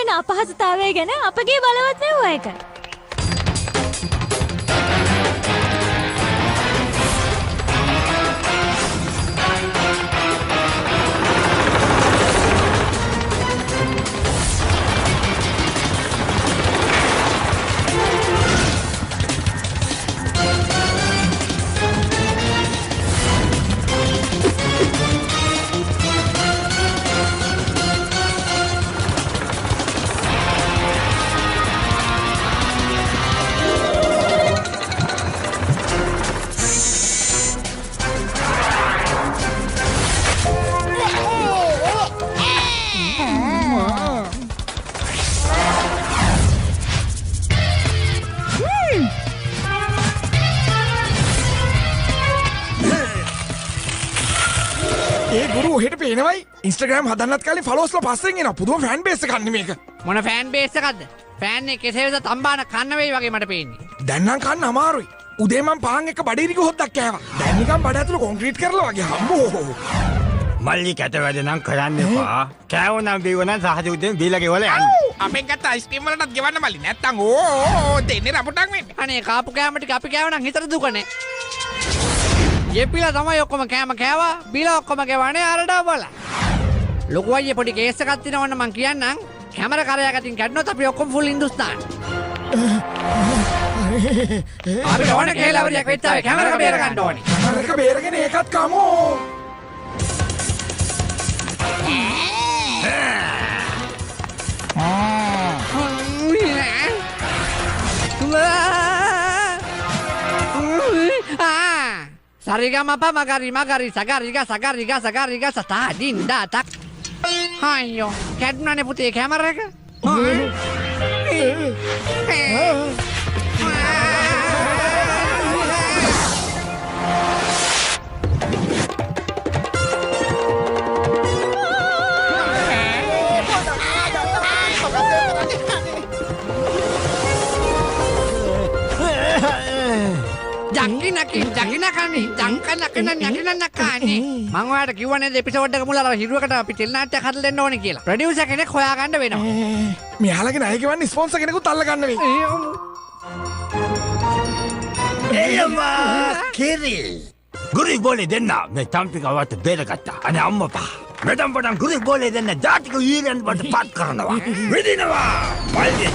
වෙන අපහසුතාවය ගැන අපගේ බලවත් නෙවුව එක. Instagram හදන්නත් කාලේ ෆලෝස්ලා පස්සෙන් එනවා. පුදුම ෆෑන් බේස් එකක් නෙමේක. මොන ෆෑන් බේස් එකක්ද? ෆෑන් එක කෙසේද තම්බාන කන්න වෙයි වගේ මට පේන්නේ. දැන් නම් කන්න අමාරුයි. උදේ මම පාන් එක බඩේරික හොද්දක් කෑවා. දැන් නිකන් බඩ ඇතුළ කොන්ක්‍රීට් කරලා වගේ හම්බෝ. මල්ලි කැට වැඩ නම් කරන්න එපා. කෑවනම් බීවනම් සහජ උදේන් බීලා ගෙවල යන්න. අපෙන් ගත්ත අයිස්ක්‍රීම් වලටත් ගෙවන්න මල්ලි. නැත්තම් ඕ දෙන්නේ රපුටක් වෙන්නේ. අනේ කාපු කෑම ටික අපි කෑවනම් හිතට දුකනේ. යෙපිලා තමයි ඔක්කොම කෑම කෑවා. බීලා ඔක්කොම ගෙවන්නේ අරඩා බල. ලොකු අයියේ පොඩි කේස් එකක් තියෙනවන්න මං කියන්නම්. කැමරා කරයක් අතින් කැඩුණොත් අපි ඔක්කොම ෆුල් හින්දුස්තාන්. අපි ඕනේ කේලවරියක් වෙච්චාවේ කැමරා බේර ගන්න ඕනේ. කැමරා බේරගෙන ඒකත් කමෝ. Sarigama pa magari magari sagariga sagariga sagariga sata dinda tak. Ayo, කැඩුණානේ පුතේ කැමරා එක. ජංකිනකනි මං ඔයාලට කිව්වනේ එපිසෝඩ් එක මුල අර හිරුවකට අපි ටෙලි නාට්‍යයක් හදලා දෙන්න ඕනේ කියලා. ප්‍රොඩියුසර් කෙනෙක් හොයාගන්න වෙනවා. මෙයාලගේ ණය ගෙවන්න ස්පොන්සර් කෙනෙකුත් අල්ල ගන්න වෙයි. එයම්මා කිරි. ගුරි බෝලේ දෙන්න මේ තම්පිකවට බේරගත්තා. අනේ අම්මපා. මෙතන පටන් ගුරි බෝලේ දෙන්න ජාතික වීරයන් වට පත් කරනවා. විදිනවා. පල්ලි.